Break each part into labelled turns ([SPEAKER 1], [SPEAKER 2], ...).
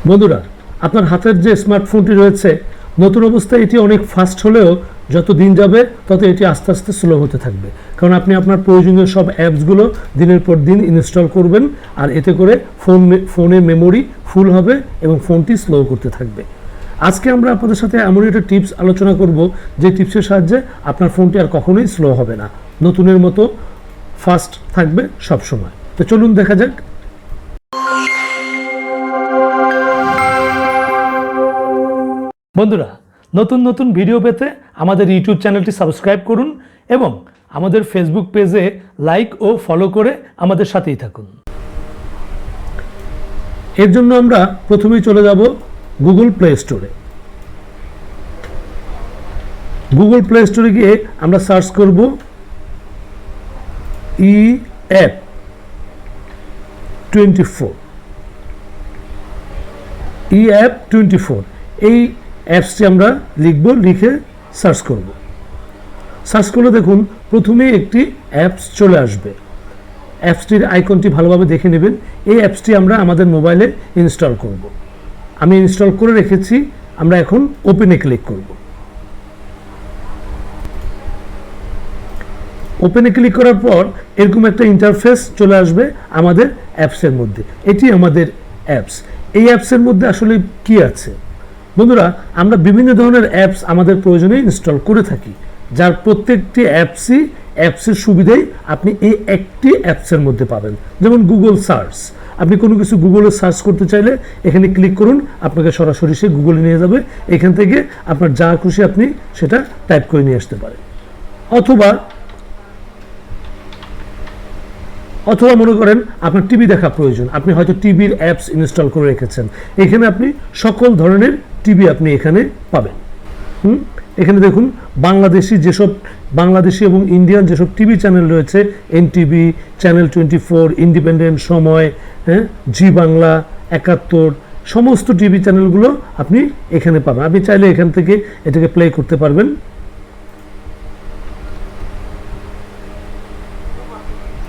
[SPEAKER 1] বন্ধুরা, আপনার হাতের যে স্মার্টফোনটি রয়েছে নতুন অবস্থায় এটি অনেক ফাস্ট হলেও যত দিন যাবে তত এটি আস্তে আস্তে স্লো হতে থাকবে, কারণ আপনি আপনার প্রয়োজনীয় সব অ্যাপসগুলো দিনের পর দিন ইনস্টল করবেন, আর এতে করে ফোনের মেমোরি ফুল হবে এবং ফোনটি স্লো করতে থাকবে। আজকে আমরা আপনাদের সাথে এমন একটা টিপস আলোচনা করব যে টিপসের সাহায্যে আপনার ফোনটি আর কখনোই স্লো হবে না, নতুনের মতো ফাস্ট থাকবে সব সময়। তো চলুন দেখা যাক। বন্ধুরা, নতুন নতুন ভিডিও পেতে আমাদের ইউটিউব চ্যানেলটি সাবস্ক্রাইব করুন এবং আমাদের ফেসবুক পেজে লাইক ও ফলো করে আমাদের সাথেই থাকুন। এর জন্য আমরা প্রথমেই চলে যাব গুগল প্লে স্টোরে। গুগল প্লে স্টোরে গিয়ে আমরা সার্চ করব ই অ্যাপ 24 ই অ্যাপ 24 এই অ্যাপসটি আমরা লিখব, লিখে সার্চ করব। সার্চ করলে দেখুন প্রথমেই একটি অ্যাপস চলে আসবে। অ্যাপসটির আইকনটি ভালোভাবে দেখে নেবেন। এই অ্যাপসটি আমরা আমাদের মোবাইলে ইনস্টল করব। আমি ইনস্টল করে রেখেছি, আমরা এখন ওপেনে ক্লিক করব। ওপেনে ক্লিক করার পর এরকম একটা ইন্টারফেস চলে আসবে আমাদের অ্যাপসের মধ্যে। এটি আমাদের অ্যাপস। এই অ্যাপসের মধ্যে আসলে কি আছে? বন্ধুরা, আমরা বিভিন্ন ধরনের অ্যাপস আমাদের প্রয়োজনে ইনস্টল করে থাকি, যার প্রত্যেকটি অ্যাপসের সুবিধাই আপনি এই একটি অ্যাপসের মধ্যে পাবেন। যেমন গুগল সার্চ, আপনি কোনো কিছু গুগলে সার্চ করতে চাইলে এখানে ক্লিক করুন, আপনাকে সরাসরি সে গুগলে নিয়ে যাবে। এখান থেকে আপনার যা খুশি আপনি সেটা টাইপ করে নিয়ে আসতে পারেন। অথবা মনে করেন আপনার টিভি দেখা প্রয়োজন, আপনি হয়তো টিভির অ্যাপস ইনস্টল করে রেখেছেন। এখানে আপনি সকল ধরনের টিভি আপনি এখানে পাবেন। এখানে দেখুন বাংলাদেশি এবং ইন্ডিয়ান যেসব টিভি চ্যানেল রয়েছে, এনটিভি, চ্যানেল 24, ইন্ডিপেন্ডেন্ট, সময়, জি বাংলা, 71, সমস্ত টিভি চ্যানেলগুলো আপনি এখানে পাবেন। আপনি চাইলে এখান থেকে এটাকে প্লে করতে পারবেন।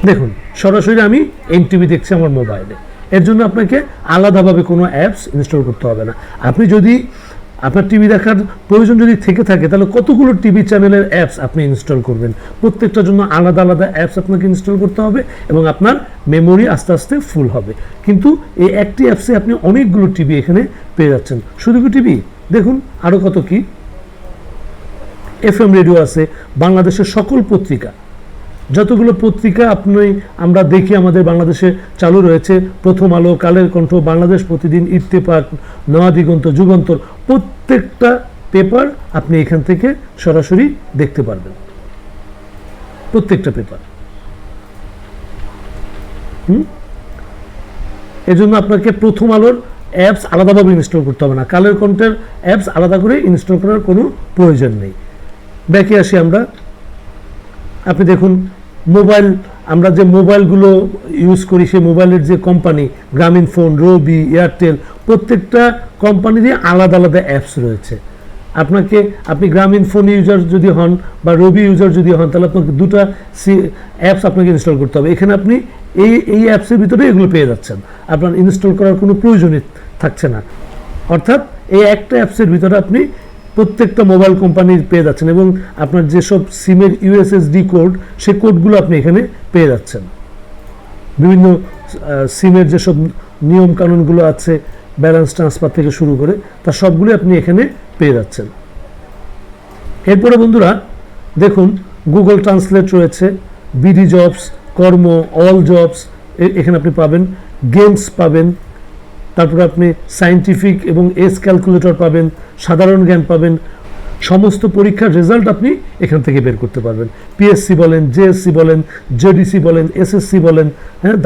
[SPEAKER 1] দেখুন সরাসরি আমি এনটিভি দেখছি আমার মোবাইলে। এর জন্য আপনাকে আলাদাভাবে কোনো অ্যাপস ইনস্টল করতে হবে না। আপনি যদি আপনার টিভি দেখার প্রয়োজন যদি থেকে থাকে তাহলে কতগুলো টিভি চ্যানেলের অ্যাপস আপনি ইনস্টল করবেন। প্রত্যেকটার জন্য আলাদা আলাদা অ্যাপস আপনাকে ইনস্টল করতে হবে এবং আপনার মেমোরি আস্তে আস্তে ফুল হবে। কিন্তু এই একটি অ্যাপসে আপনি অনেকগুলো টিভি এখানে পেয়ে যাচ্ছেন। শুধু কি টিভি, দেখুন আরও কত কি, এফএম রেডিও আছে, বাংলাদেশের সকল পত্রিকা, যতগুলো পত্রিকা আমরা দেখি আমাদের বাংলাদেশে চালু রয়েছে, প্রথম আলো, কালের কণ্ঠ, বাংলাদেশ প্রতিদিন, ইত্তেফাক, নয়া দিগন্ত, যুগান্তর, প্রত্যেকটা পেপার আপনি এখান থেকে সরাসরি দেখতে পারবেন। প্রত্যেকটা পেপার। এজন্য আপনাকে প্রথম আলোর অ্যাপস আলাদাভাবে ইনস্টল করতে হবে না, কালের কণ্ঠের অ্যাপস আলাদা করে ইনস্টল করার কোনো প্রয়োজন নেই। ব্যাকে আসি আমরা। আপনি দেখুন আমরা যে মোবাইলগুলো ইউজ করি, সেই মোবাইলের যে কোম্পানি, গ্রামীণ ফোন, রবি, এয়ারটেল, প্রত্যেকটা কোম্পানিরই আলাদা আলাদা অ্যাপস রয়েছে। আপনি গ্রামীণ ফোন ইউজার যদি হন বা রবি ইউজার যদি হন, তাহলে আপনাকে দুটো অ্যাপস আপনাকে ইনস্টল করতে হবে। এখানে আপনি এই অ্যাপসের ভিতরে এগুলো পেয়ে যাচ্ছেন, আপনার ইনস্টল করার কোনো প্রয়োজনই থাকছে না। অর্থাৎ এই একটা অ্যাপসের ভিতরে আপনি প্রত্যেকটা মোবাইল কোম্পানির পেয়ে যাচ্ছেন এবং আপনার যেসব সিমের ইউএসএসডি কোড, সেই কোডগুলো আপনি এখানে পেয়ে যাচ্ছেন। বিভিন্ন সিমের যেসব নিয়ম কানুনগুলো আছে, ব্যালেন্স ট্রান্সফার থেকে শুরু করে, তার সবগুলো আপনি এখানে পেয়ে যাচ্ছেন। এরপরে বন্ধুরা দেখুন গুগল ট্রান্সলেট রয়েছে, বিডি জবস, কর্ম, অল জবস এখানে আপনি পাবেন, গেমস পাবেন, তারপরে আপনি সায়েন্টিফিক এবং এস ক্যালকুলেটর পাবেন, সাধারণ জ্ঞান পাবেন, সমস্ত পরীক্ষার রেজাল্ট আপনি এখান থেকে বের করতে পারবেন। পিএসসি বলেন, জেএসসি বলেন, জেডিসি বলেন, এসএসসি বলেন,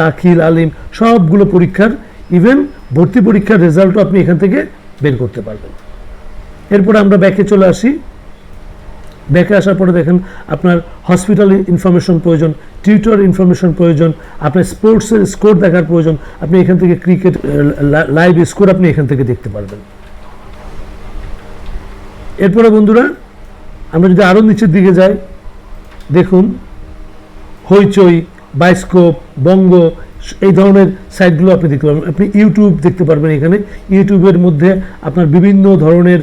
[SPEAKER 1] দাখিল, আলিম, সবগুলো পরীক্ষার, ইভেন ভর্তি পরীক্ষার রেজাল্টও আপনি এখান থেকে বের করতে পারবেন। এরপরে আমরা ব্যাকে চলে আসি। ব্যাকে আসার পরে দেখেন আপনার হসপিটাল ইনফরমেশন প্রয়োজন, টিউটর ইনফরমেশন প্রয়োজন, আপনার স্পোর্টসের স্কোর দেখার প্রয়োজন, আপনি এখান থেকে ক্রিকেট লাইভ স্কোর আপনি এখান থেকে দেখতে পারবেন। এরপরে বন্ধুরা আমরা যদি আরও নিচের দিকে যাই, দেখুন হইচই, বায়োস্কোপ, বঙ্গ, এই ধরনের সাইটগুলো আপনি দেখতে পারবেন। আপনি ইউটিউব দেখতে পারবেন। এখানে ইউটিউবের মধ্যে আপনার বিভিন্ন ধরনের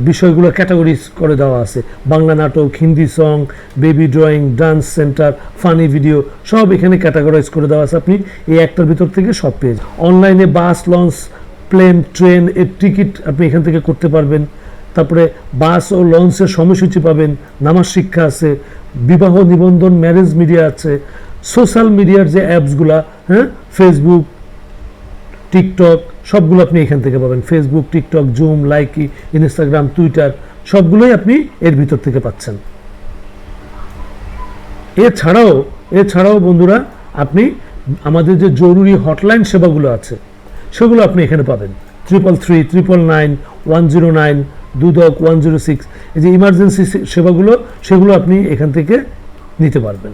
[SPEAKER 1] বিষয়গুলো ক্যাটাগরিজ করে দেওয়া আছে। বাংলা নাটক, Hindi song, baby drawing, dance centre, funny video, সব এখানে ক্যাটাগরাইজ করে দেওয়া আছে। আপনি এই একটার ভিতর থেকে সব পেয়ে যাবেন। অনলাইনে বাস, লঞ্চ, প্লেন, ট্রেন এর টিকিট আপনি এখান থেকে করতে পারবেন। তারপরে বাস ও লঞ্চের সময়সূচি পাবেন, নামাজ শিক্ষা আছে, বিবাহ নিবন্ধন, ম্যারেজ মিডিয়া আছে, সোশ্যাল মিডিয়ার যে অ্যাপসগুলা, হ্যাঁ, ফেসবুক, টিকটক, সবগুলো আপনি এখান থেকে পাবেন। Facebook, TikTok, zoom, Likee, Instagram, Twitter, সবগুলোই আপনি এর ভিতর থেকে পাচ্ছেন। এছাড়াও বন্ধুরা, আপনি আমাদের যে জরুরি হটলাইন সেবাগুলো আছে সেগুলো আপনি এখানে পাবেন। 333, 999, 109, 106, এই যে ইমার্জেন্সি সেবাগুলো, সেগুলো আপনি এখান থেকে নিতে পারবেন।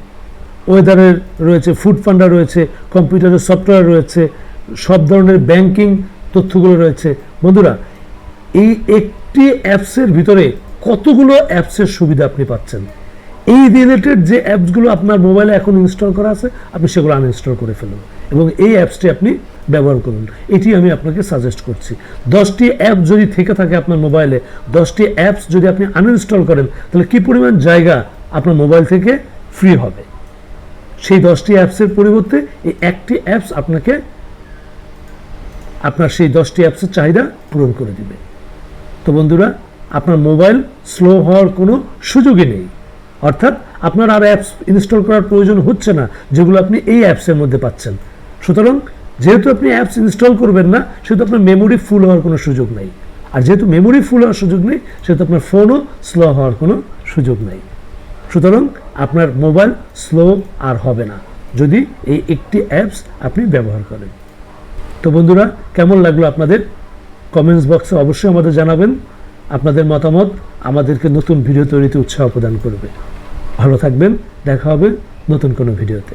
[SPEAKER 1] ওয়েদারের রয়েছে, ফুড ফান্ডা রয়েছে, কম্পিউটারের সফটওয়্যার রয়েছে, সব ধরনের ব্যাংকিং তথ্যগুলো রয়েছে। বন্ধুরা, এই একটি অ্যাপসের ভিতরে কতগুলো অ্যাপসের সুবিধা আপনি পাচ্ছেন। এই রিলেটেড যে অ্যাপসগুলো আপনার মোবাইলে এখন ইনস্টল করা আছে, আপনি সেগুলো আনইনস্টল করে ফেলুন এবং এই অ্যাপসটি আপনি ব্যবহার করুন। এটি আমি আপনাকে সাজেস্ট করছি। 10টি অ্যাপ যদি থেকে থাকে আপনার মোবাইলে, 10টি অ্যাপস যদি আপনি আনইনস্টল করেন, তাহলে কী পরিমাণ জায়গা আপনার মোবাইল থেকে ফ্রি হবে। সেই 10টি অ্যাপসের পরিবর্তে এই একটি অ্যাপস আপনাকে আপনার সেই 10টি অ্যাপসের চাহিদা পূরণ করে দিবে। তো বন্ধুরা, আপনার মোবাইল স্লো হওয়ার কোনো সুযোগই নেই। অর্থাৎ আপনার আর অ্যাপস ইনস্টল করার প্রয়োজন হচ্ছে না, যেগুলো আপনি এই অ্যাপসের মধ্যে পাচ্ছেন। সুতরাং যেহেতু আপনি অ্যাপস ইনস্টল করবেন না, সেহেতু আপনার মেমোরি ফুল হওয়ার কোনো সুযোগ নেই। আর যেহেতু মেমোরি ফুল হওয়ার সুযোগ নেই, সেহেতু আপনার ফোনও স্লো হওয়ার কোনো সুযোগ নেই। সুতরাং আপনার মোবাইল স্লো আর হবে না যদি এই একটি অ্যাপস আপনি ব্যবহার করেন। তো বন্ধুরা, কেমন লাগলো আপনাদের? কমেন্টস বক্সে অবশ্যই আমাদের জানাবেন। আপনাদের মতামত আমাদেরকে নতুন ভিডিও তৈরিতে উৎসাহ প্রদান করবে। ভালো থাকবেন, দেখা হবে নতুন কোনো ভিডিওতে।